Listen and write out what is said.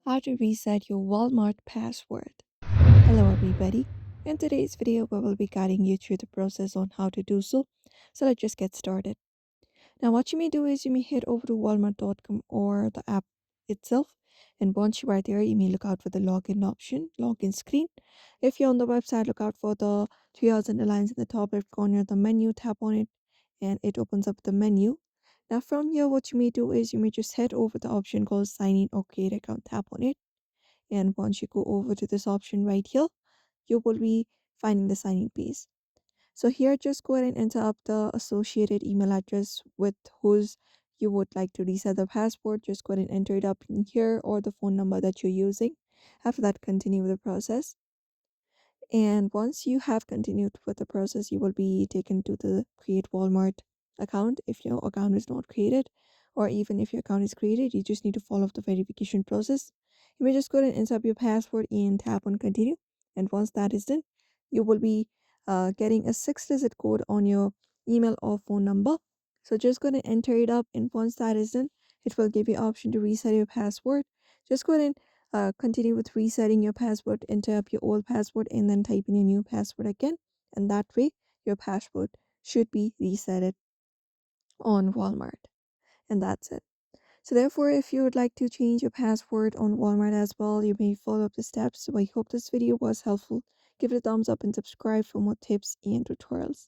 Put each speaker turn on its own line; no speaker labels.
How to reset your Walmart password. Hello everybody. In today's video we will be guiding you through the process on how to do so. So let's just get started. Now what you may do is you may head over to walmart.com or the app itself, and once you are there you may look out for the login option, login screen. If you're on the website, look out for the 3000 lines in the top left corner of the menu, tap on it and it opens up the menu. Now from here what you may do is you may just head over the option called sign in or create account, tap on it, and once you go over to this option right here, you will be finding the sign in page. So here, just go ahead and enter up the associated email address with whose you would like to reset the password. Just go ahead and enter it up in here, or the phone number that you're using. After that, continue with the process. And once you have continued with the process, you will be taken to the Create Walmart account if your account is not created, or even if your account is created, you just need to follow the verification process. You may just go ahead and enter up your password and tap on continue. And once that is done, you will be getting a 6-digit code on your email or phone number. So just go ahead and enter it up, and once that is done, it will give you option to reset your password. Just go ahead and continue with resetting your password, enter up your old password, and then type in your new password again. And that way, your password should be resetted on Walmart. And that's it. So, therefore, if you would like to change your password on Walmart as well, you may follow up the steps. So, I hope this video was helpful. Give it a thumbs up and subscribe for more tips and tutorials.